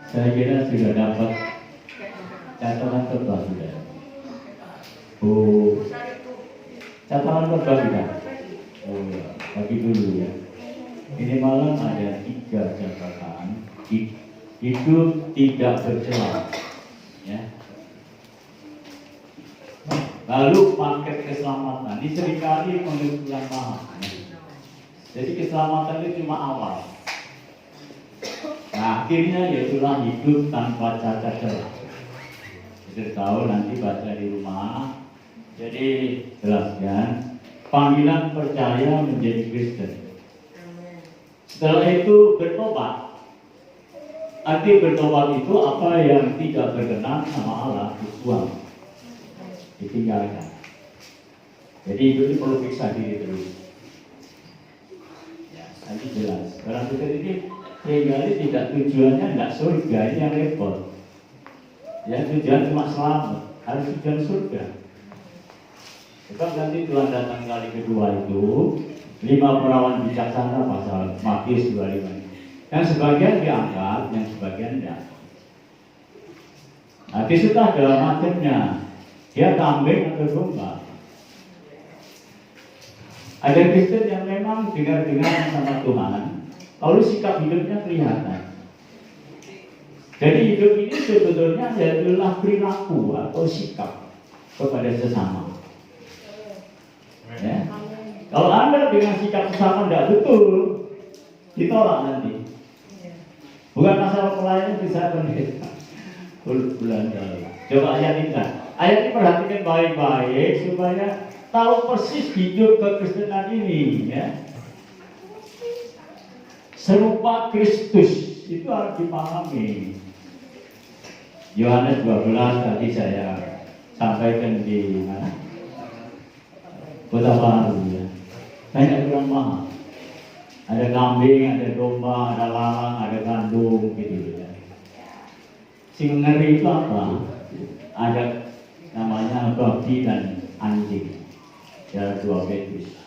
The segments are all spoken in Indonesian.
Saya kira sudah dapat catatan khotbah sudah. Oh, catatan khotbah sudah. Oh, ya. Bagi dulu ya. Ini malam ada 3 catatan. Hidup tidak bercela. Ya. Lalu paket keselamatan. Ini seringkali mengulang paham. Jadi keselamatan itu cuma awal. Nah, akhirnya yaitulah hidup tanpa cacat celah. Kita tahu nanti baca di rumah. Jadi jelaskan panggilan percaya menjadi Kristen. Setelah itu bertobat. Arti bertobat itu apa yang tidak berkenan sama Allah dibuang, ditinggalkan. Jadi itu perlu periksa diri terus. Ya, nanti jelas. Orang kita ini seringkali tidak tujuannya tidak surga, ini yang repot. Ya tujuan cuma selamat, harus tujuan surga. Sebab nanti Tuhan datang kali kedua itu 5 perawan bijaksana pasal Matius 25. Yang sebagian diangkat, yang sebagian tidak. Nah, disitulah dalam macamnya. Dia kambing atau domba. Ada Kristen yang memang dengar-dengar sama Tuhan, lalu sikap hidupnya kelihatan. Jadi hidup ini sebetulnya adalah perilaku atau sikap kepada sesama. Ya. Kalau Anda dengan sikap sesama tidak betul, ditolak nanti. Bukan masalah pelayanan bisa pendeta. Bulan lalu. Coba ayat ini. Ayat ini perhatikan baik-baik supaya tahu persis hidup kekristenan ini. Ya. Serupa Kristus itu harus dipahami. Yohanes 12 tadi saya sampaikan di mana? Kota Baru ya. Banyak orang paham. Ada kambing, ada domba, ada lalang, ada gandum gitu ya. Sing ngeri itu apa? Ada namanya babi dan anjing. Ya 2 Petrus.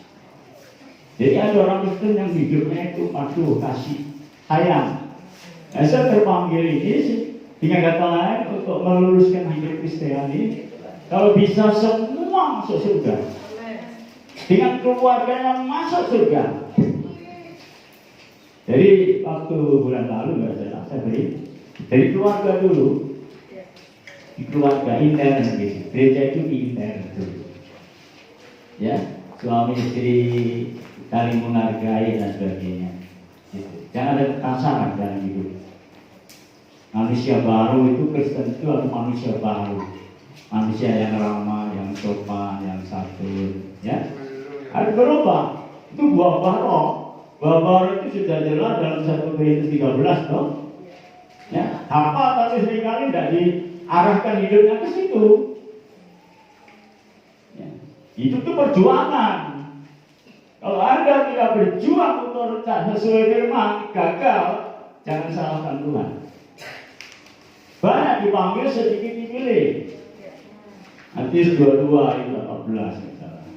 Jadi ada orang Kristen yang hidupnya itu patuh, kasih, sayang. Nah, saya terpanggil ini dengan kata lain untuk meluruskan hidup Kristen ini. Kalau bisa semua masuk surga. Dengan keluarga yang masuk surga. Jadi waktu bulan lalu saya beri dari keluarga dulu, di keluarga intern gitu. Gereja itu intern dulu. Ya, suami istri saling menghargai dan sebagainya. Gitu. Jangan ada kekasaran dalam hidup. Manusia baru itu Kristen itu adalah manusia baru, manusia yang ramah, yang sopan, yang santun. Ya, harus berubah. Itu buah roh. Bahwa itu sudah jelas dalam 1 Korintus 13 toh. Ya, apa tapi seringkali tidak diarahkan hidupnya ke situ. Ya. Itu tuh perjuangan. Kalau Anda tidak berjuang untuk sesuai firman, gagal, jangan salahkan Tuhan. Banyak dipanggil, sedikit dipilih. Matius 22 ayat 18 misalnya.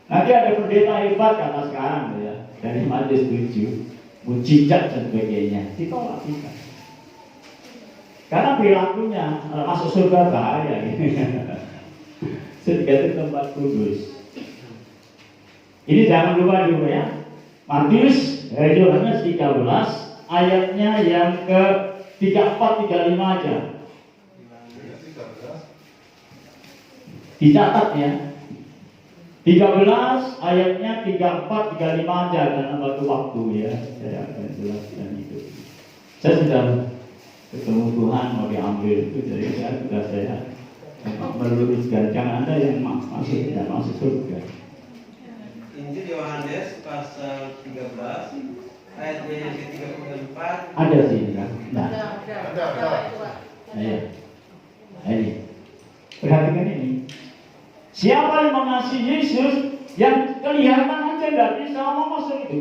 Nanti ada pendeta hebat kata sekarang ya. Dari Matius 7, mujizat dan sebagainya, ditolak kita. Karena perilakunya masuk surga bahaya. Surga itu tempat kudus. Ini jangan lupa juga ya. Matius Yohanes 13 ayatnya yang ke 34 35 aja. Dicatat ya. 13 ayatnya 34 35 aja karena waktu ya. Saya akan jelaskan itu. Saya sudah ketemu Tuhan mau diambil itu dari saya meluruskan jangan ada yang masuk tidak masuk surga. Injil Yohanes pasal 13 ayat yang ke-34. Ada sih kan? Nah. Ada. Ayo. Ini. Perhatikan ini. Siapa yang mengasihi Yesus yang kelihatan aja tidak bisa masuk itu.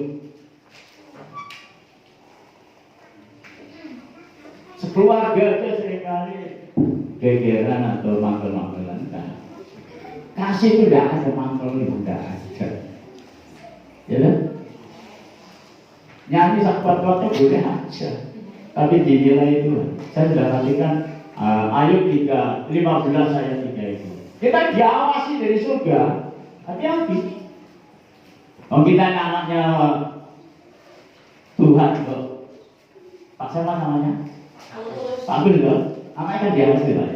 Sekeluarga aja seringkali gegeran atau mangkel-mangkelan. Kasih itu tidak ada mangkel itu tidak ada. Ya kan? Nyanyi sahabat-sahabatnya boleh aja. tapi dinilai Tuhan. Saya sudah katakan Ayub 15 ayat 3 itu. Kita diawasi dari surga, hati-hati. Oh, kita ini anaknya Tuhan kok. Pak siapa namanya? Pak Abdul kok. Anaknya kan diawasi Pak.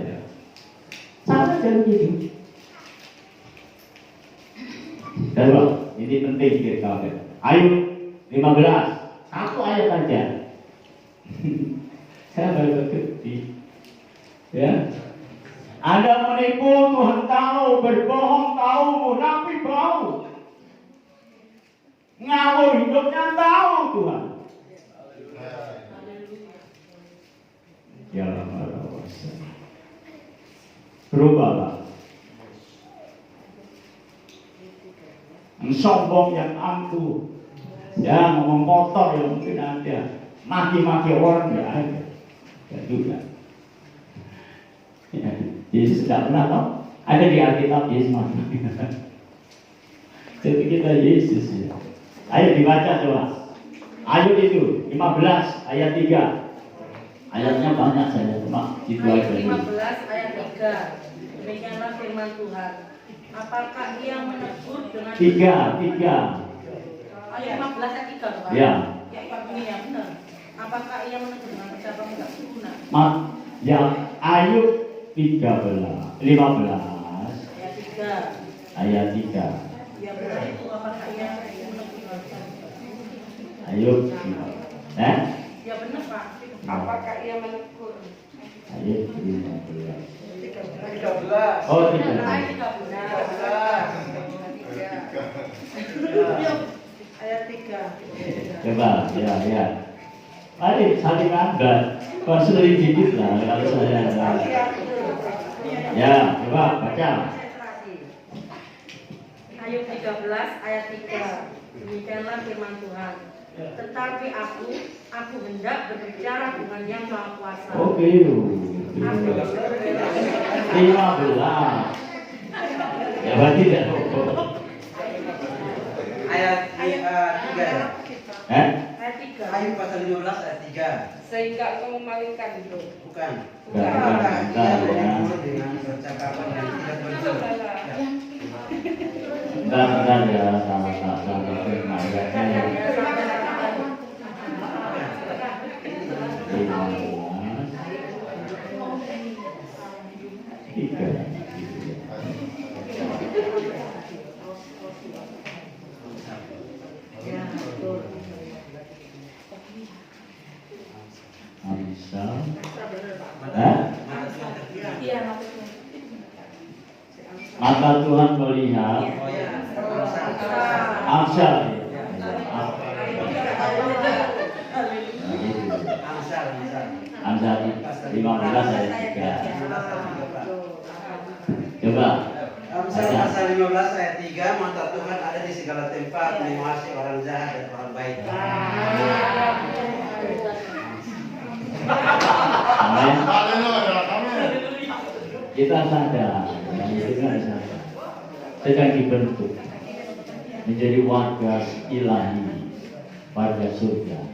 Sama aja begitu. Dan ini penting kita. Ayub 15, satu ayat saja. Saya baru mengerti. Ya, Anda menipu, Tuhan tahu, berbohong tahu, munafik tahu, ngawur hidupnya tahu Tuhan. Ya Allah, berubahlah. Yang sombong, yang angkuh, ya ngomong kotor yang mungkin ada, maki-maki orang ya ada, ya juga. Ya, Yesus tidak pernah tahu. Ada di Alkitab Yesus mati. Jadi kita Yesus ya. Ayo dibaca coba. Ayub itu 15 ayat 3. Ayatnya banyak saja cuma itu aja. 15 ayat 3. Demikianlah firman Tuhan. Apakah ia menegur dengan 3. Ayat 15 ayat 3 Pak? Ya. Ya, ini ya benar. Apakah ia menegur dengan ucapan enggak berguna? Ya, Ayub 15 Ayat 3. ayat 3. Ya benar itu, apakah ia menegur dengan ucapan? Ayub Ya benar Pak. Apakah ia menegur? Ayub 15. 13. Oh, 13. Ayat 13. Ayat 3. Coba, ya. Mari saling Anda konseling dikit lah kalau saya. Ya, coba baca. Ayub 13 ayat 3. Demikianlah firman Tuhan. Tetapi aku hendak berbicara dengan yang Maha Kuasa. Oke. 15. Ya berarti tidak cukup. Ayat 3 ya. Ayat 3. Ayub pasal 15 ayat 3. Sehingga kau memalingkan itu. Bukan. Bukan. Apakah ia Bukan, ya. menegur dengan percakapan yang tidak benar? Bentar ya, salah ayatnya. 3. Ya, betul. Amsal. Iya, maksudnya. Mata Tuhan melihat. Oh ya. Amsal. Amsal 15 ayat 3. Coba. Amsal pasal 15 ayat 3, mata Tuhan ada di segala tempat, mengawasi orang jahat dan orang baik. Amin. Haleluya, amin. Kita sadar, kita sadar, sedang dibentuk menjadi warga ilahi, warga surga.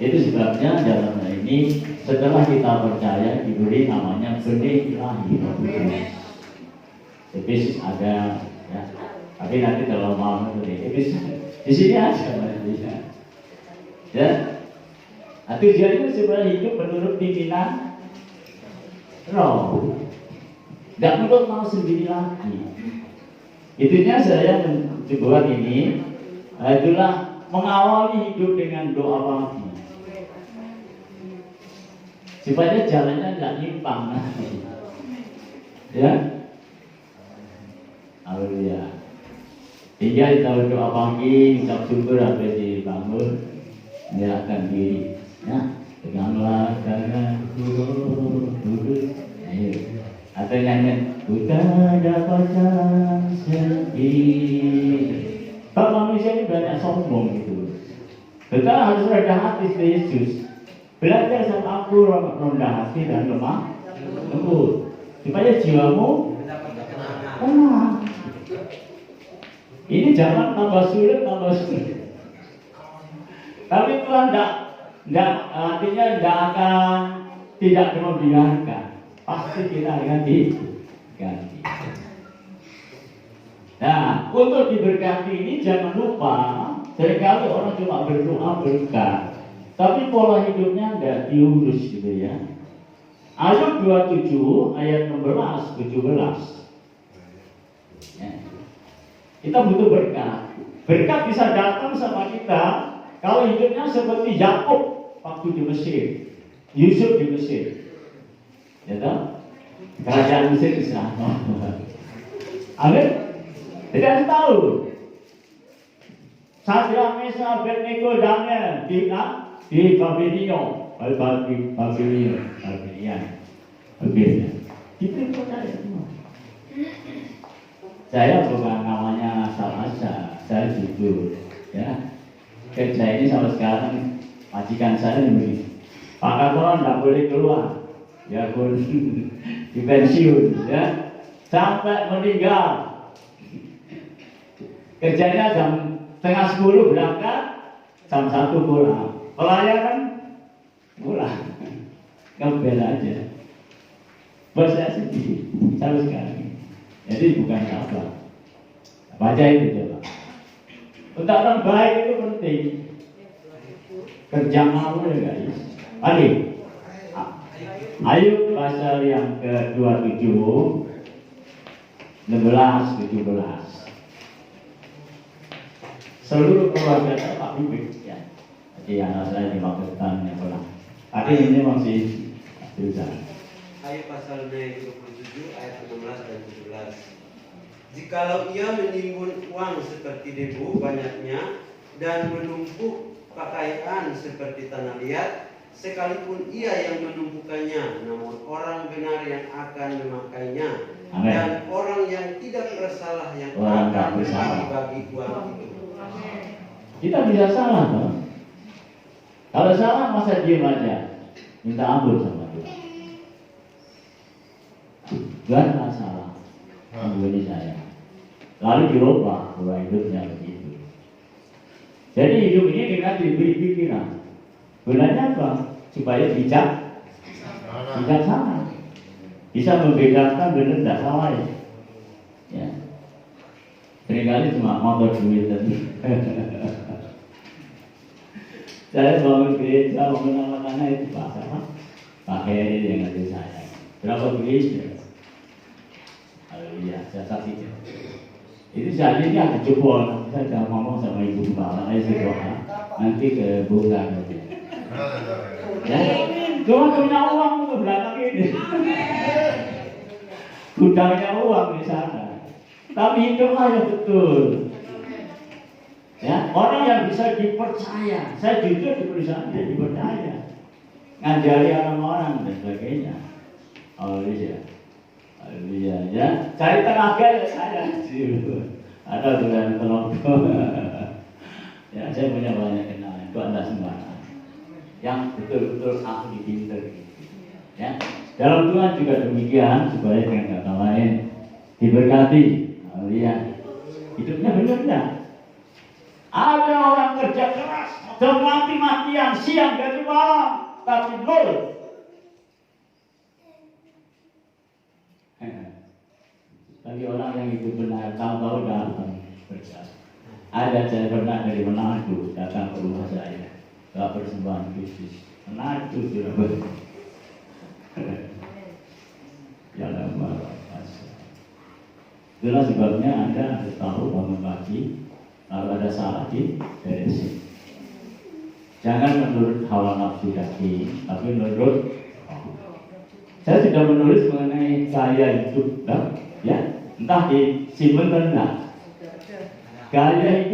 Itu sebabnya dalam hal ini setelah kita percaya diberi namanya benih ilahi. Efesus ada, ya. Tapi nanti kalau mau Efesus di sini aja nantinya. Ya. Tujuan itu supaya hidup menurut pimpinan roh. Tidak menurut mau sendiri lagi. Itunya saya membuat ini itulah mengawali hidup dengan doa pagi. Supaya jalannya tidak nyimpang nanti. Ya. Haleluya. Hingga kita berdoa pagi, ucap syukur sampai dibangun, menyerahkan diri. Ya, peganglah tanganku, duduk. Ayo. Atau nyanyi, ku tak dapatkan sendiri. Kalau manusia ini banyak sombong gitu. Kita harus rendah hati ke Yesus. Belajar sama aku rendah hati dan lemah lembut. Supaya jiwamu tenang. Ini jangan tambah sulit. Tapi Tuhan tidak artinya tidak akan tidak membiarkan, pasti kita akan diganti. Nah, untuk diberkati ini jangan lupa, seringkali orang cuma berdoa berkah, tapi pola hidupnya nggak diurus gitu ya. Ayub 27 ayat 16, 17. Ya. Kita butuh berkah. Berkah bisa datang sama kita kalau hidupnya seperti Yakub waktu di Mesir, Yusuf di Mesir. Ya toh? Kerajaan Mesir di sana. Amin. Jadi harus tahu. Sadrak, Mesah, Abednego, Daniel di Babilonia, itu percaya semua. Saya bukan namanya asal-asal, saya jujur, ya. Kerja ini sampai sekarang majikan saya begini. Pak Katoran tidak boleh keluar, ya pun di pensiun, ya, sampai meninggal. Kerjanya jam setengah 10 berangkat, jam 1 pulang. Pelayanan pulang, ngebel aja. Bos saya sendiri, sampai sekarang. Jadi bukan apa. Baca itu coba. Untuk orang baik itu penting. Kerja malu ya guys. Adik. Ayub pasal yang ke-27, 16, 17. Seluruh keluarga saya Pak Bibik ya. Jadi anak saya di Pakistan yang pulang. Tapi ini masih berusaha. Ayub pasal 27 ayat 16 dan 17. Jikalau ia menimbun uang seperti debu banyaknya dan menumpuk pakaian seperti tanah liat, sekalipun ia yang menumpukannya, namun orang benar yang akan memakainya. Amen. Dan orang yang tidak bersalah yang Orang akan tak bersalah. bagi uang itu. Kita bisa salah toh. Kalau salah masa diam aja, minta ampun sama Tuhan. Tuhan tak salah, ampuni saya. Lalu dirubah pola hidupnya begitu. Jadi hidup ini dengan diberi pikiran. Gunanya apa? Supaya bijaksana. Bisa membedakan benar tidak salah ya. Ya. Seringkali cuma motor duit tadi. Saya bangun gereja, bangun anak-anak itu Pak Heri yang ngasih saya. Berapa gereja? Haleluya, saya saksikan. Itu saat ini ada jebol. Saya sudah ngomong sama ibu kepala, saya doa nanti ke bulan. Ya, Tuhan punya uang untuk belakang ini. Gudangnya uang di sana. Tapi hiduplah yang betul. Ya, orang yang bisa dipercaya. Saya jujur di perusahaan dia dipercaya. Ngajari orang-orang dan sebagainya. Haleluya. Haleluya. Ya, cari tenaga ya saya. Ada bukan tolong. Ya, saya punya banyak kenalan. Itu Anda semua. Yang betul-betul aku dipinter. Ya, dalam Tuhan juga demikian supaya dengan kata lain diberkati. Haleluya. Hidupnya benar-benar. Ada orang kerja keras dan mati-matian siang dan malam, tapi nol. Bagi orang yang hidup benar, tahu-tahu datang kerja. Ada saya pernah dari Manado datang ke rumah saya, gak persembahan Kristus. Manado sudah ber. Ya lama pasal. Itulah sebabnya Anda harus tahu bangun pagi. Kalau ada salah beresin. Jangan menurut hawa nafsu daging, tapi menurut saya sudah menulis mengenai gaya hidup, ya, entah di Simon dan enggak. Gaya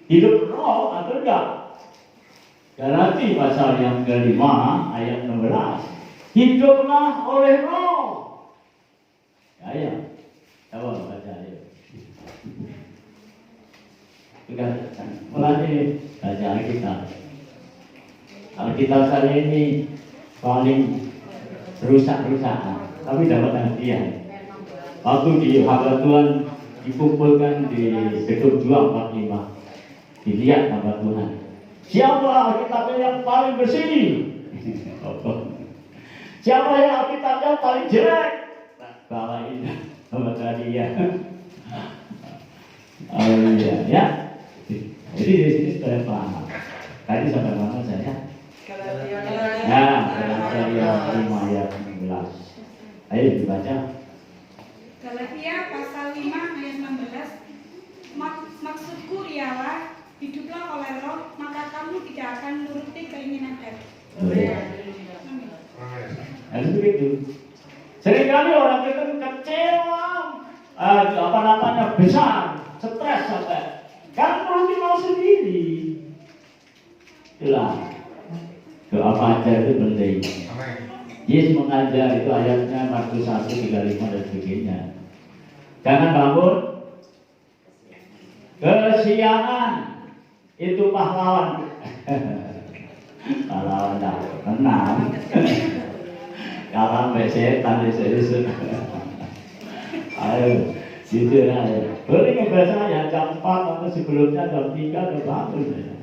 hidup roh atau enggak. Galati pasal yang ke-5 ayat 16. Hiduplah oleh roh. Ya, coba baca ya. Mulai baca Alkitab. Alkitab saya ini paling rusak-rusakan, tapi dapat hadiah. Waktu di hamba Tuhan dikumpulkan di gedung 245, dilihat hamba Tuhan. Siapa Alkitabnya yang paling bersih? Siapa yang Alkitabnya paling jelek? Balain sama tadi ya. Oh iya ya. Jadi di sini sudah paham. Tadi sampai mana saya? Ya, Galatia 5 ayat 16. Ayo dibaca. Galatia pasal 5 ayat 16. Maksudku ialah hiduplah oleh Roh, maka kamu tidak akan menuruti keinginan daging. Amin. Harus begitu. Seringkali orang kita kecewa, besar, stres sampai kan nanti mau sendiri. Itulah doa fajar itu penting. Yesus mengajar itu ayatnya Markus 1:35 dan sebagainya. Jangan bangun kesiangan, itu pahlawan. Pahlawan dah tenang. Kalau setan itu. Ayo, situ aja. Boleh ngebaca ya jam 4 atau sebelumnya jam 3 udah bangun.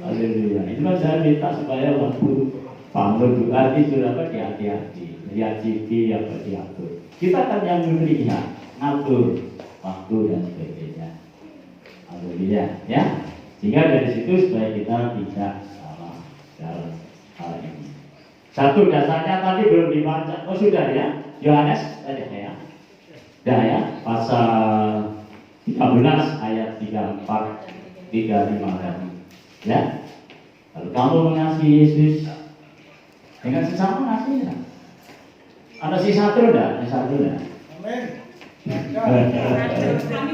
Haleluya. Itu kan saya minta supaya waktu bangun juga apa hati-hati. Lihat TV apa diatur. Kita kan yang memberinya, ngatur waktu dan sebagainya. Haleluya, ya. Sehingga dari situ supaya kita tidak salah dalam hal ini. Satu dasarnya tadi belum dibaca. Oh sudah ya. Yohanes tadi ya. Dah ya, pasal 13 ayat 34 35 tadi. Ya. Kalau kamu mengasihi Yesus dengan sesama mengasihi. Ada sisa terus enggak? Sisa terus enggak? Amin. Kami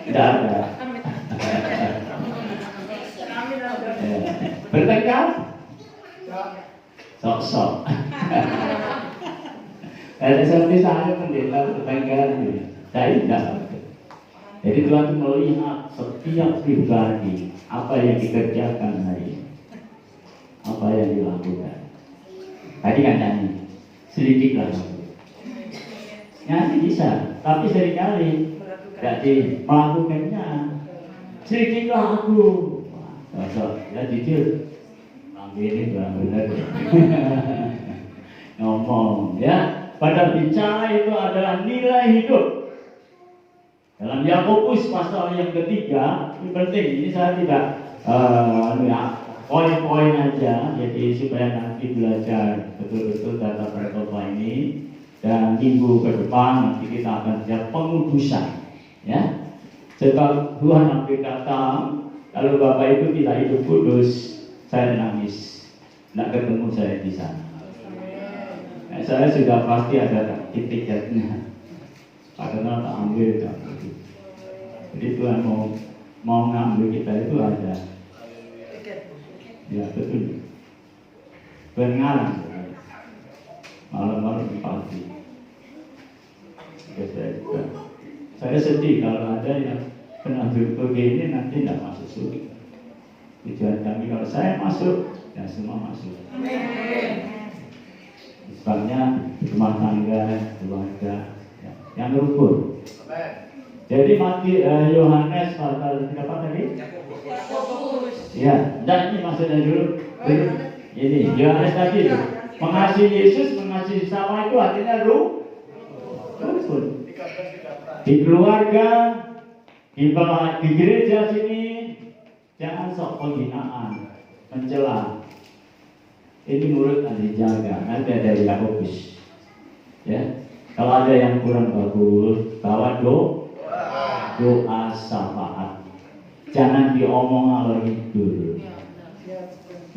Tidak ada. Bertengkar? Sok-sok. Ada seperti saya pendeta bertengkar ini. Saya tidak. Jadi Tuhan itu melihat setiap pribadi apa yang dikerjakan hari ini, apa yang dilakukan. Tadi kan nyanyi, sedikitlah. Nyanyi bisa, tapi seringkali jadi melakukannya. Sedikitlah aku. Sosok, ya jujur. Ini benar-benar ngomong ya. Pada bicara itu adalah nilai hidup. Dalam Yakobus pasal yang ketiga ini penting. Ini saya tidak poin-poin aja. Jadi supaya nanti belajar betul-betul data pertoba ini dan minggu ke depan nanti kita akan belajar pengudusan. Ya. Sebab Tuhan berkata kalau Bapak itu tidak hidup kudus, saya nangis, tidak ketemu saya di sana. Saya sudah pasti ada tiketnya, karena tak ambil tak. Jadi Tuhan mau ngambil kita itu ada. Ya betul. Pengalang, malam-malam di pagi. Saya sedih kalau ada yang pernah begini nanti tidak masuk surga. Tujuan kami kalau saya masuk, ya semua masuk. Sebabnya rumah tangga, keluarga, ya, yang rukun. Jadi mati Yohanes pasal berapa tadi? Ya, dan ini maksudnya dulu. Ini Yohanes tadi mengasihi Yesus, mengasihi sama itu artinya rukun. Di keluarga, di gereja sini. Jangan sok penghinaan, mencela. Ini mulut harus dijaga. Nanti ada Yakobus. Ya, kalau ada yang kurang bagus, bawa doa syafaat. Jangan diomong alor itu.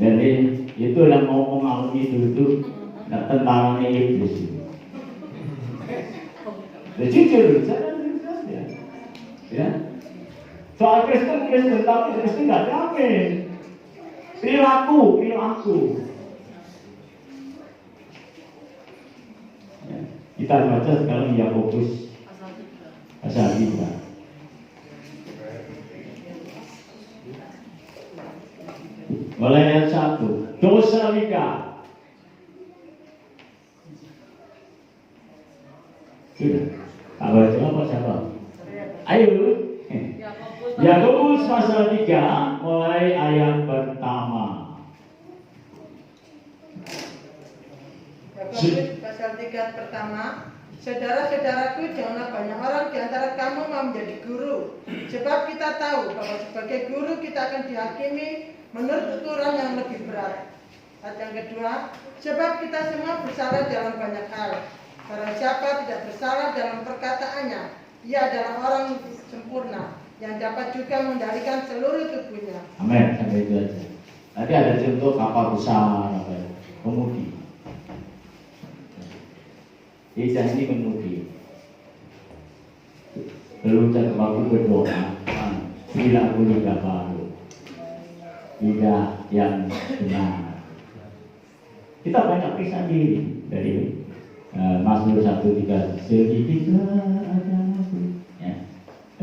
Jadi itu yang ngomong alor itu tentangnya iblis. Jujur, saya ya. Soal Kristen, tapi Kristen tidak yakin. Perilaku. Ya, kita baca sekarang Yakobus pasal 3. Mulai ayat 1. Dosa Lika. Sudah. Tak baca apa siapa? Ayo. Yakobus pasal 3 mulai ayat pertama. Yakobus pasal 3 pertama, saudara-saudaraku, janganlah banyak orang di antara kamu mau menjadi guru, sebab kita tahu bahwa sebagai guru kita akan dihakimi menurut ukuran yang lebih berat. Ayat yang kedua, sebab kita semua bersalah dalam banyak hal. Barang siapa tidak bersalah dalam perkataannya, ia adalah orang sempurna yang dapat juga mengendalikan seluruh tubuhnya. Amin, sampai itu aja. Tadi ada contoh kapal besar, kemudi. Isa ini kemudi. Berucap waktu berdoa, bila bunyi baru, tidak yang benar. Kita banyak periksa diri dari Mazmur 1:3. Sedikitlah ada ya.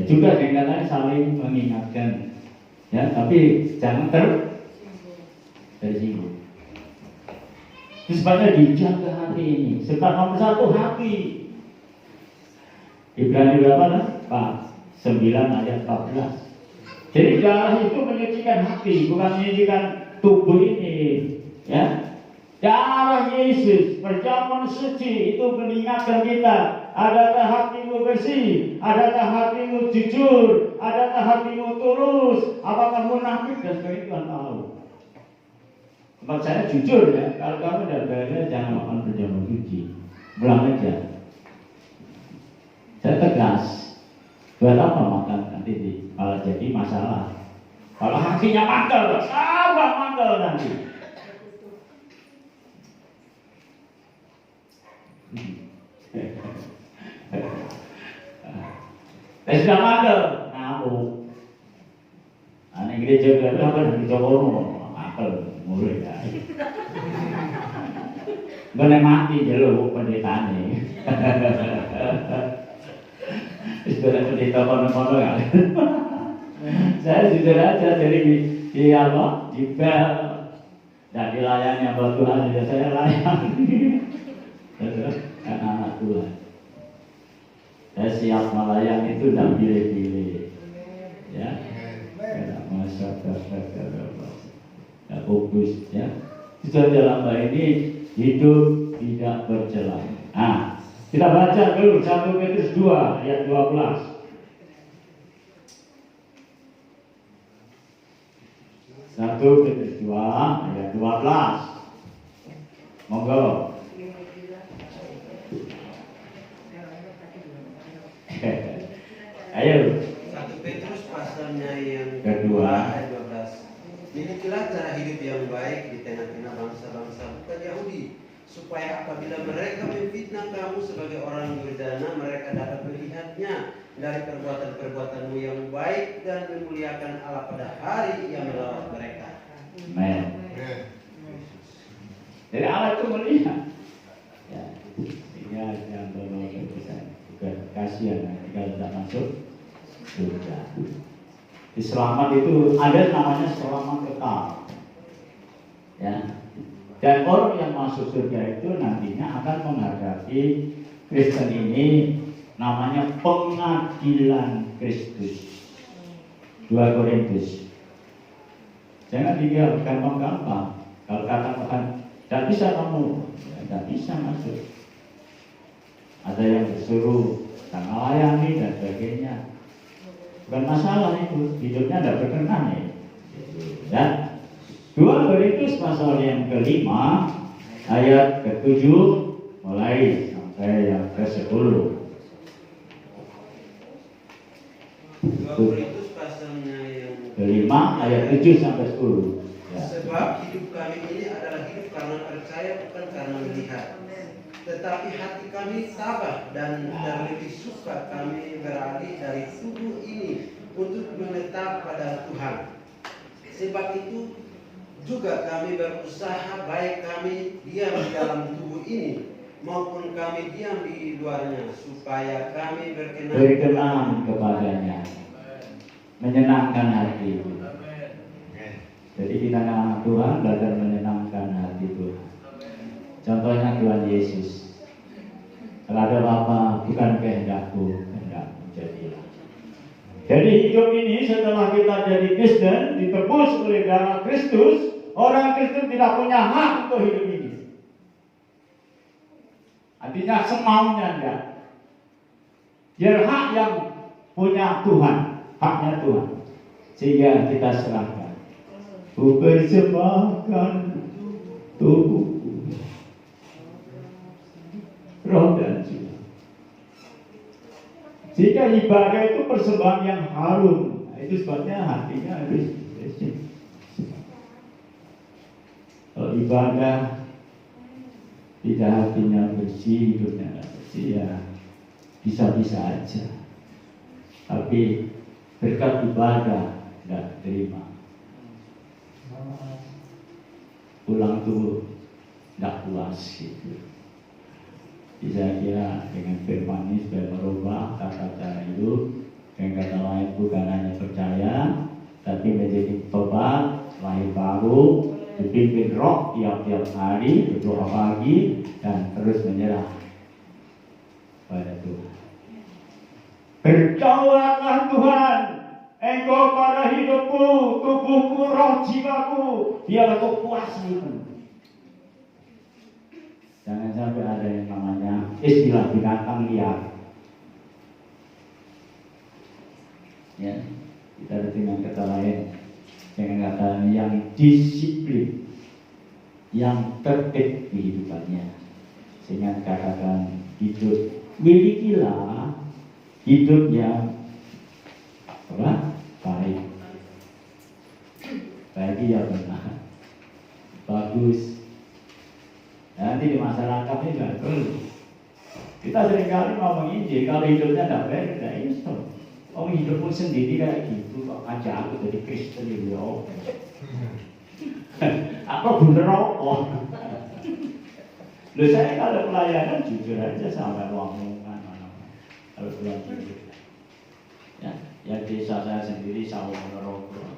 Juga kadang-kadang saling mengingatkan, ya, tapi jangan tersinggung. Itu sebabnya dijaga hati ini. Sebab nomor 1 hati. Ibrani berapa? Pak 9 ayat 14. Jadi darah itu menyucikan hati, bukan menyucikan tubuh ini, ya. Darah Yesus, perjamuan suci itu mengingatkan kita, adakah hatimu bersih, adakah hatimu jujur, adakah hatimu tulus, apakah munafik dan sebagainya. Tuhan tahu. Tempat saya jujur ya, kalau kamu tidak bayar jangan makan perjamuan suci, pulang aja. Saya tegas, buat apa makan nanti malah jadi masalah. Kalau hatinya mantel, sabar mantel nanti. Sudah mandel, ngamuk. Anak gereja berapa kan di Jawa akal mulai ya. Benar mati jeluk pendetane. Sudah pendeta kono-kono ya. Saya jujur aja dari di apa di bel dan dilayani sama Tuhan ya saya layani. Anak Tuhan. Saya siap melayani itu tidak pilih-pilih, ya. Tidak masyarakat, tidak fokus, ya. Sudah dalam hal ini hidup tidak bercela. Nah, kita baca dulu 1 Petrus 2 ayat 12. 1 Petrus 2 ayat 12. Monggo. Ayo. 1 Petrus pasalnya yang kedua ayat 12. Milikilah cara hidup yang baik di tengah-tengah bangsa-bangsa bukan Yahudi, supaya apabila mereka memfitnah kamu sebagai orang berdana, mereka dapat melihatnya dari perbuatan-perbuatanmu yang baik dan memuliakan Allah pada hari yang melawat mereka. Amen. Jadi Allah itu melihat. Ya, ini yang berlalu besar. Kasihan kalau tidak masuk surga. Di selamat itu ada namanya selamat kekal, ya. Dan orang yang masuk surga itu nantinya akan menghadapi Kristen ini namanya pengadilan Kristus. 2 Korintus. Jangan dikira gampang-gampang. Kalau katakan tidak bisa kamu, tidak bisa masuk. Ada yang disuruh tak melayani dan sebagainya. Bukan masalah itu, hidupnya tidak berkenan ya. 2 Korintus pasal yang ke-5 ayat ke-7 mulai sampai yang ke-10. 2 Korintus pasalnya yang ke-5 ayat 7 sampai 10. Ya. Sebab hidup kami ini adalah hidup karena percaya bukan karena melihat. Tetapi hati kami tabah dan lebih suka kami beralih dari tubuh ini untuk menetap pada Tuhan. Sebab itu juga kami berusaha baik kami diam di dalam tubuh ini maupun kami diam di luarnya, supaya kami berkenan kepadanya, menyenangkan hati. Jadi kita anak Tuhan belajar menyenangkan hati Tuhan. Contohnya Tuhan Yesus. Kalau ada apa, bukan kehendakku, kehendakmu jadilah. Jadi hidup ini setelah kita jadi Kristen, ditebus oleh darah Kristus, orang Kristen tidak punya hak untuk hidup ini. Artinya semaunya enggak. Biar hak yang punya Tuhan, haknya Tuhan. Sehingga kita serahkan. Ku persembahkan tubuhku, roh dan jiwa. Sehingga ibadah itu persembahan yang harum. Nah, itu sebabnya hatinya harus bersih. Kalau ibadah tidak hatinya bersih, hidupnya tidak bersih, ya bisa-bisa aja. Tapi berkat ibadah tidak terima. Pulang tuh tidak puas gitu. Bisa kira dengan firman ini supaya merubah tata cara hidup. Dengan kata lain bukan hanya percaya, tapi menjadi tobat, lahir baru, dipimpin roh tiap-tiap hari, berdoa pagi, dan terus menyerah pada Tuhan. Berdoalah Tuhan, Engkau pada hidupku, tubuhku, roh, jiwaku, biar Engkau kuasai penuh. Jangan sampai ada yang namanya istilah binatang liar. Ya, kita dengan kata lain, dengan kata yang disiplin, yang tertib kehidupannya, sehingga katakan hidup milikilah hidup yang apa? Baik, bagi yang benar, bagus. Nanti di masyarakat ini nggak perlu. Kita seringkali mau menginjil, kalau hidupnya tidak baik, tidak iso. Oh, hidupmu sendiri kayak gitu, kok ngajak aku jadi Kristen ya? Aku bener rokok. Loh, saya kalau pelayanan jujur aja sampai ruangan kalau pulang jujur. Ya desa saya sendiri sawah merokok.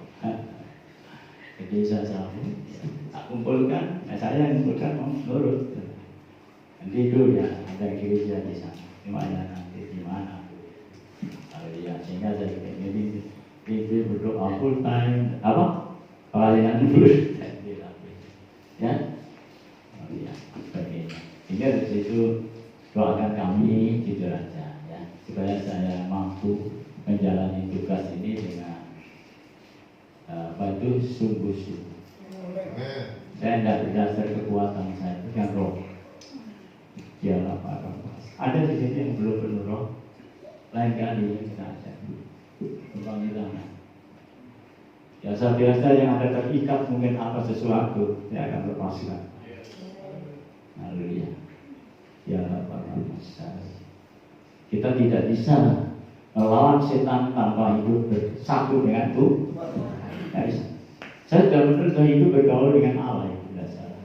Ke desa saya, tak kumpulkan, saya yang kumpulkan mau nurut. Nanti dulu ya ada gereja di sana. Gimana nanti di mana? Ya, sehingga saya ini berdoa full time apa pelayanan full ya, sebagainya. Sehingga dari situ doakan kami jujur aja ya, supaya saya mampu menjalani tugas ini dengan itu sungguh-sungguh. Saya tidak berdasar kekuatan saya dengan roh. Dialah Pak. Ada di sini yang belum penuh roh. Lain kali kita ada pemanggilan. Biasa-biasa yang ada terikat mungkin apa sesuatu, saya akan lepaskan. Haleluya. Ya Rabbal kita tidak bisa melawan setan tanpa hidup bersatu dengan Tuhan. Tidak bisa. Saya sudah benar hidup bergaul dengan Allah itu tidak salah.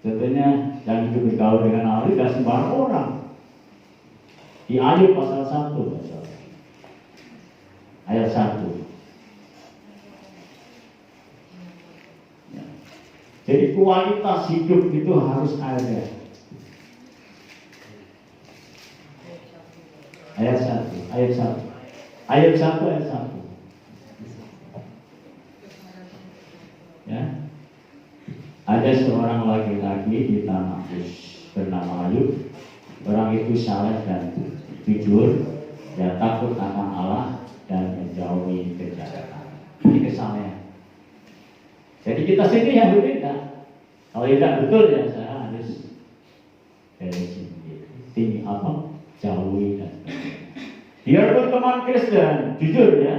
Contohnya yang hidup bergaul dengan Allah tidak sembarang orang. Di Ayub pasal 1, ayat 1. Ya. Jadi kualitas hidup itu harus ada. Ayat 1, ayat 1. Ayat 1, ayat 1. Ya. Ada seorang laki-laki di tanah Uz bernama Ayub. Orang itu saleh dan jujur, dia takut akan Allah dan menjauhi kejahatan. Ini kesalahan. Jadi kita sini yang berbeda. Kalau tidak betul ya saya harus beresin gitu. Tinggi apa? Jauhi dan sebagainya. Biarpun teman Kristen, jujur ya.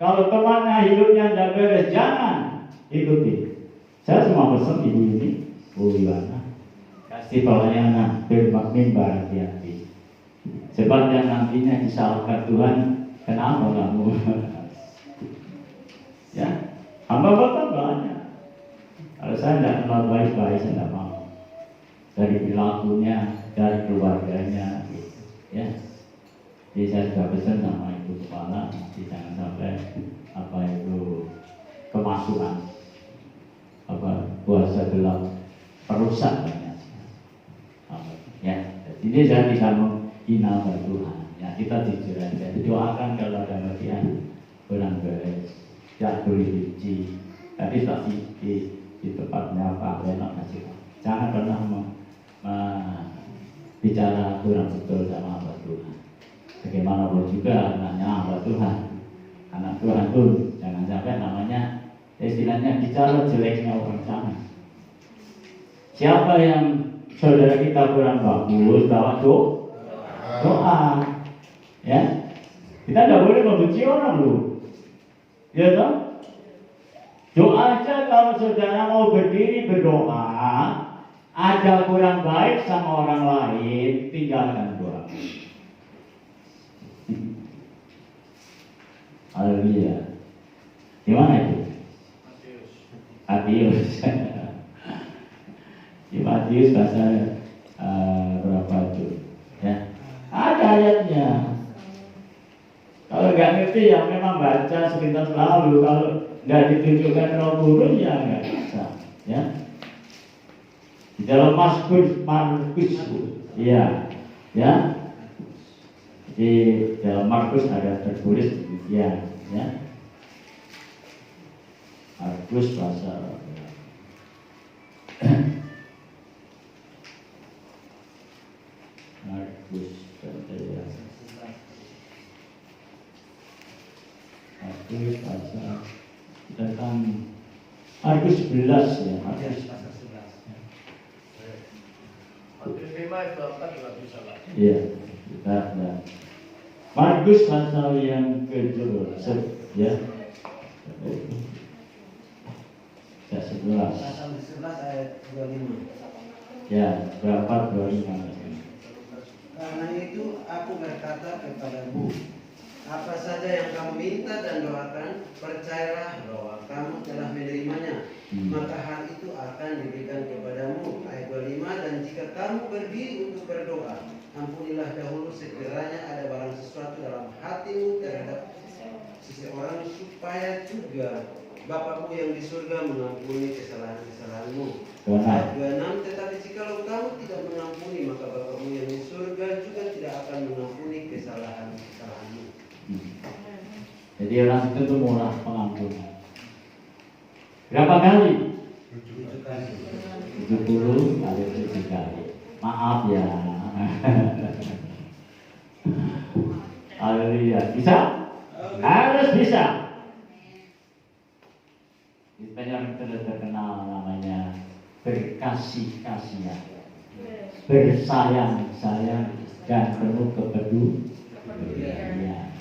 Kalau temannya hidupnya tidak beres, jangan ikuti. Saya cuma pesan ibu ini, Bu Iwana. Kasih pelayanan bermimbar hati-hati. Sebab yang nantinya disalahkan Tuhan, kenapa kamu? Ya, hamba bapak banyak. Kalau saya tidak kenal baik-baik, saya tidak mau. Dari perilakunya, dari keluarganya, gitu. Ya. Jadi saya sudah pesan sama ibu kepala, jangan sampai apa itu kemasukan, apa puasa gelap perusak banyak. Ya, ini saya tidak menghina Tuhan. Ya, kita jujur aja. Doakan kalau ada bagian kurang beres, tidak boleh diuji. Tadi di tempatnya Pak Lenok masih. Jangan pernah bicara kurang betul sama hamba Tuhan. Bagaimanapun juga anaknya hamba Tuhan, anak Tuhan tuh jangan sampai namanya istilahnya bicara jeleknya orang sana. Siapa yang saudara kita kurang bagus, bawa doa, ya. Kita tidak boleh membenci orang loh, ya toh. Doa aja kalau saudara mau berdiri berdoa, ada kurang baik sama orang lain, tinggalkan doa. Haleluya. Gimana itu? Matius. Di Matius pasal berapa itu? Ya, ada ayatnya. Kalau nggak ngerti ya memang baca sekitar selalu. Kalau nggak ditunjukkan Roh Kudus ya nggak bisa. Ya. Di dalam Markus, iya, ya. Di dalam Markus ada tertulis demikian, ya. Markus pasal Markus pasal tentang Markus 11 ya. Markus pasal 11. Markus 5 ayat 4 juga bisa lah. Iya, kita Markus pasal yang ke-11 ya. Ayat 11. Pasal 11 ayat 25. Ya, berapa 25. Karena itu aku berkata kepadamu, apa saja yang kamu minta dan doakan, percayalah bahwa kamu telah menerimanya, maka hal itu akan diberikan kepadamu. Ayat 25, dan jika kamu berdiri untuk berdoa, ampunilah dahulu sekiranya ada barang sesuatu dalam hatimu terhadap seseorang, supaya juga Bapakmu yang di surga mengampuni kesalahan-kesalahanmu. Ayat 26, tetapi jikalau kamu tidak mengampuni, maka Bapakmu yang di surga juga tidak akan mengampuni kesalahan-kesalahanmu. Jadi orang itu tuh murah pengampunan. Berapa kali? 7 kali. 70 kali 7 kali. Maaf ya. Haleluya. Bisa? Harus bisa. Banyak terkenal namanya berkasih-kasihan, bersayang-sayang, dan penuh kepedulian. Ya.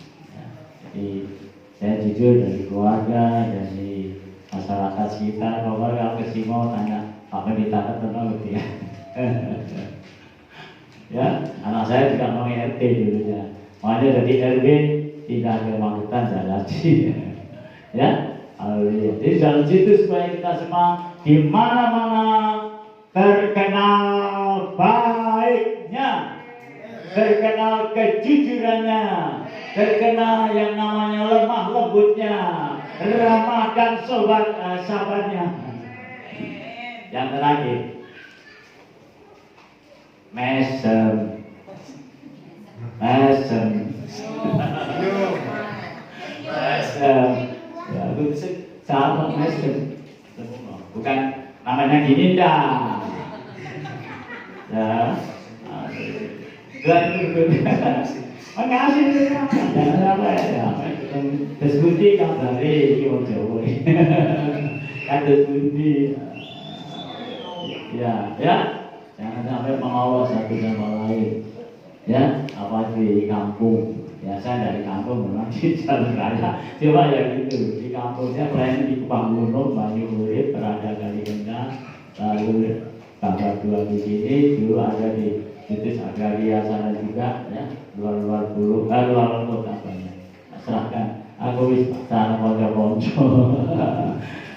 Jadi saya jujur dari keluarga, dari masyarakat sekitar, kalau ke Simo tanya apa ditakat tenang gitu ya. Ya, anak saya juga mau RT dulunya, makanya jadi RW tidak ada Magetan Jalati. Ya. Haleluya. Jadi dalam situ supaya kita semua di mana-mana terkenal baiknya, terkenal kejujurannya, terkenal yang namanya lemah lembutnya, ramah dan sabarnya. Yang terakhir, mesem. Ya, itu sama mesem. Bukan namanya gini dah. Ya. Makasih jangan apa ya. Diskusi kan dari Jawa Jawa. Kan diskusi. Ya, ya. Jangan sampai mengawal satu sama lain. Ya, apa di kampung. Ya, saya dari kampung memang di Jalan Raya. Coba ya gitu. Di kampungnya selain di Panggunung, Banyuurip, Perada Kalikenda, lalu Bapak dua di sini, dulu ada di Titis Agraria sana juga, ya, luar kota banyak. Serahkan, aku wis sana ponco-ponco,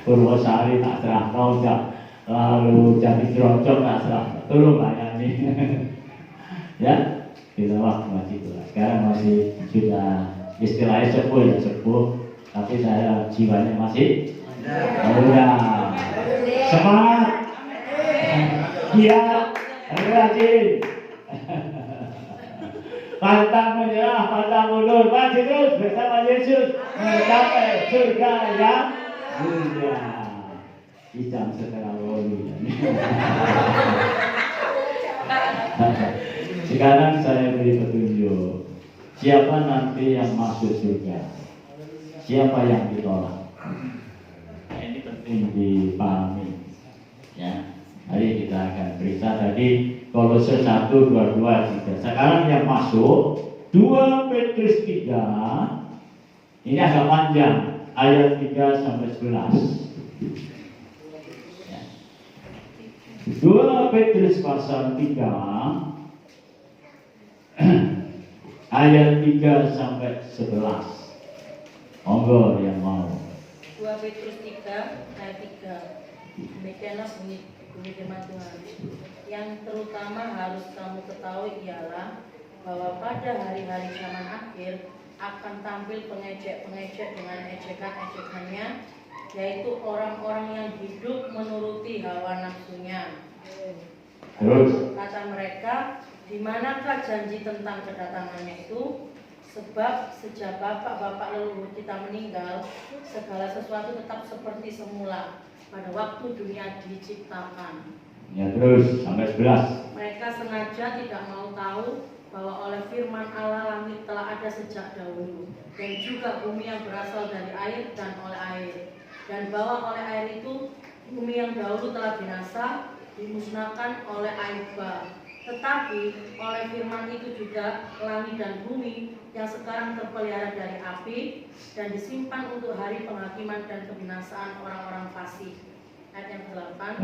Purwosari tak serah ponco, lalu Jati Trocok tak serah, tolong layani. Ya, kita waktu masih tua. Sekarang masih sudah istilahnya sepuh, tapi saya jiwanya masih muda. Semangat, giat, rajin. Pantang menyerah, pantang mundur, maju terus bersama Yesus mencapai surga yang mulia. Ijam setengah wali. Sekarang saya beri petunjuk. Siapa nanti yang masuk surga? Siapa yang ditolak? Nah, ini penting dipahami. Ya, hari kita akan periksa tadi Kolose 1, 2, 3. Sekarang yang masuk 2 Petrus 3. Ini agak panjang, ayat 3 sampai 11. Ya. 2 Petrus pasal 3 ayat 3 sampai 11. Monggo yang mau. 2 Petrus 3 ayat 3. Demikianlah bunyi firman Tuhan. Yang terutama harus kamu ketahui ialah bahwa pada hari-hari zaman akhir akan tampil pengejek-pengejek dengan ejekan-ejekannya, yaitu orang-orang yang hidup menuruti hawa nafsunya. Terus Kata mereka, di manakah janji tentang kedatangannya itu? Sebab sejak bapak-bapak leluhur kita meninggal, segala sesuatu tetap seperti semula pada waktu dunia diciptakan. ya, terus sampai 11. Mereka sengaja tidak mau tahu bahwa oleh firman Allah langit telah ada sejak dahulu, dan juga bumi yang berasal dari air dan oleh air, dan bahwa oleh air itu bumi yang dahulu telah binasa dimusnahkan oleh air bah. Tetapi oleh firman itu juga langit dan bumi yang sekarang terpelihara dari api dan disimpan untuk hari penghakiman dan kebinasaan orang-orang fasik. Ayat yang 8.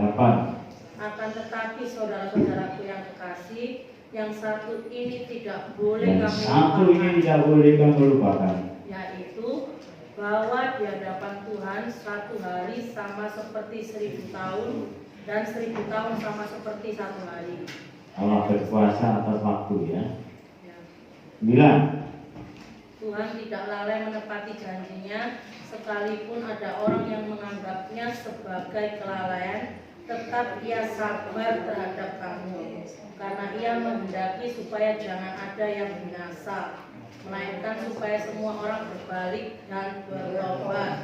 Akan tetapi saudara-saudaraku yang kekasih, yang satu ini tidak boleh Yang kamu satu lupakan, ini tidak boleh kamu lupakan. yaitu bahwa di hadapan Tuhan satu hari sama seperti 1000 tahun dan 1000 tahun sama seperti satu hari. Allah berkuasa atas waktu ya. Ya. 9. Tuhan tidak lalai menepati janjinya, sekalipun ada orang yang menganggapnya sebagai kelalaian, tetap ia sabar terhadap kamu, karena ia menghendaki supaya jangan ada yang binasa, melainkan supaya semua orang berbalik dan bertobat.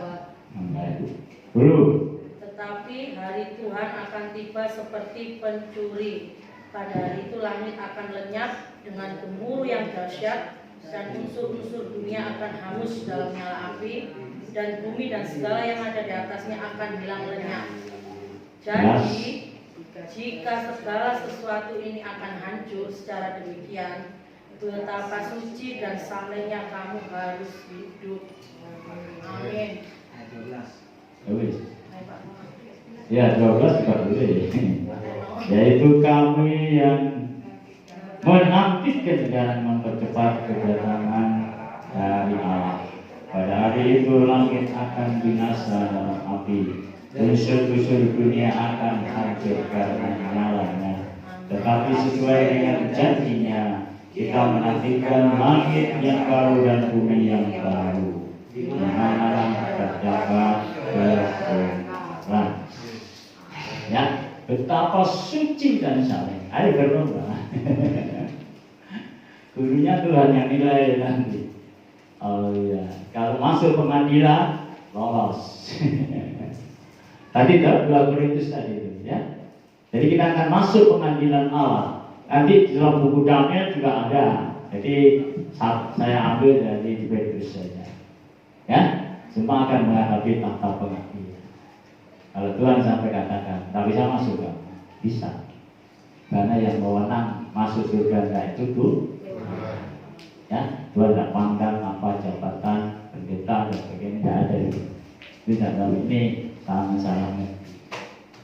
Tetapi hari Tuhan akan tiba seperti pencuri. Pada hari itu langit akan lenyap dengan gemuruh yang dahsyat, dan unsur-unsur dunia akan hangus dalam nyala api, dan bumi dan segala yang ada di atasnya akan hilang lenyap. Jadi, jika segala sesuatu ini akan hancur secara demikian, betapa suci dan salehnya kamu harus hidup. Amin. Ya, 12 juga boleh. Yaitu kami yang menantikan dan mempercepat kedatangan dari Allah. Pada hari itu langit akan binasa dalam api, unsur-unsur dunia akan hancur karena nyalanya. Tetapi sesuai dengan janjinya, kita menantikan langit yang baru dan bumi yang baru, di mana terdapat kebenaran. Ya, betapa suci dan saleh. Ayo berlomba. Gurunya Tuhan yang nilai nanti. Oh iya, kalau masuk pengadilan lolos. Tadi kan 2 Korintus tadi itu ya. Jadi kita akan masuk pengadilan Allah. Nanti dalam buku Daniel juga ada. Jadi saya ambil dari Petrus saja. Ya, semua akan menghadapi tahta pengadilan. Kalau Tuhan sampai katakan, tak bisa masuk kan? Bisa. Karena yang mewenang masuk surga enggak itu tuh. Ya, Tuhan tidak pandang apa jabatan, pendeta dan sebagainya, tidak ada itu. Tidak tahu ini salah.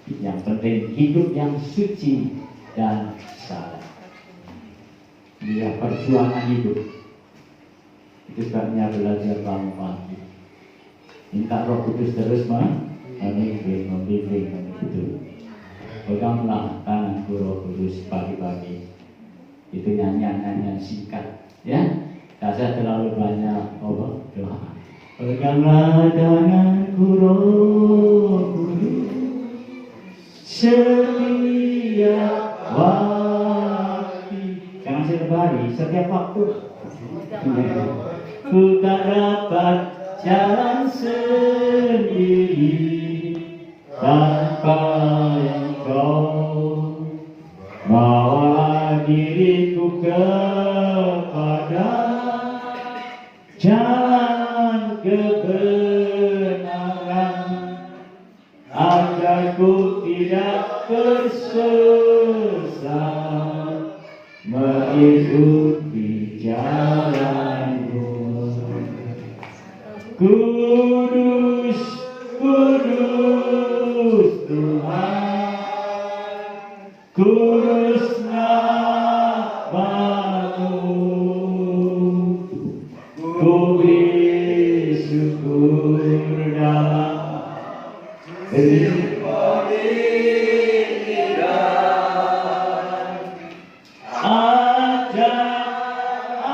Yang penting hidup yang suci dan saleh. Dia perjuangan hidup. Itu sebabnya belajar bangun pagi. Minta Roh Kudus terus membimbing itu. Peganglah tanganku Roh Kudus pagi-pagi. Itu nyanyian singkat, ya. Tidak terlalu banyak doa. Peganglah tanganku Roh Kudus setiap waktu. Jangan setiap hari, setiap waktu. Ku tak dapat jalan sendiri tanpa Engkau. Bawalah diriku kepada jalan kebenaran, agar ku tidak tersesat mengikuti jalanmu. Kudus, kudus Tuhan, kudus namamu. Ku beri syukur dalam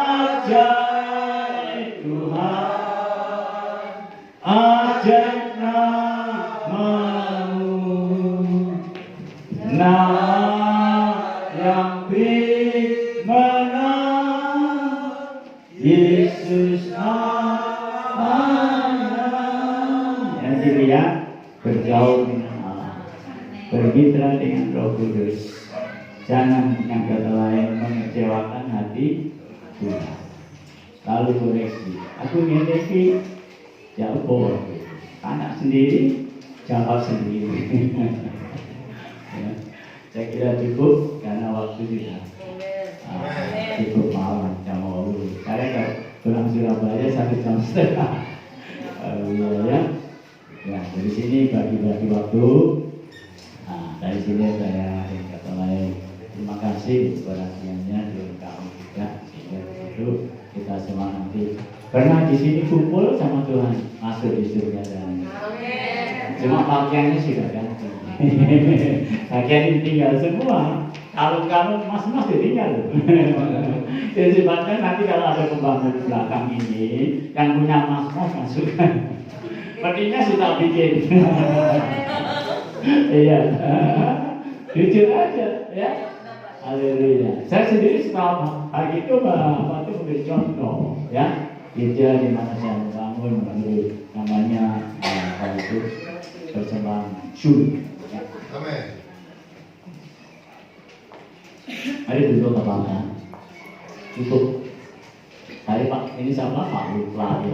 ajaib Tuhan, ajaib namamu, nama yang menang, Yesus namanya. Yang gitu ya, bergaul dengan Allah, bermitra dengan Roh Kudus. Jangan yang kata lain mengecewakan hati Tuhan. Lalu koreksi, aku ngedeki jawab, anak sendiri jawab sendiri. Ya, saya kira cukup karena waktu sudah cukup malam jam 8. Karena kalau pulang Surabaya 1,5 jam. Ya, dari sini bagi-bagi waktu. Nah, dari sini saya yang kata lain terima kasih perhatiannya dari kami juga, sehingga itu kita semua nanti pernah di sini kumpul sama Tuhan masuk di surga dan cuma pakaiannya sudah ganti. Pakaian tinggal semua. Kalau mas-mas ditinggal. Jadi sebabnya nanti kalau ada pembangun di belakang ini yang punya mas-mas masukkan. Petinya sudah bikin. Iya. Jujur aja ya. Haleluya. Saya sendiri setelah hari itu Bapak itu memberi contoh ya. Gereja di mana saya membangun melalui namanya hal itu persembahan syur. Ya. Amin. Mari duduk Bapak. Cukup. Hari Pak ini sama Pak Lupa.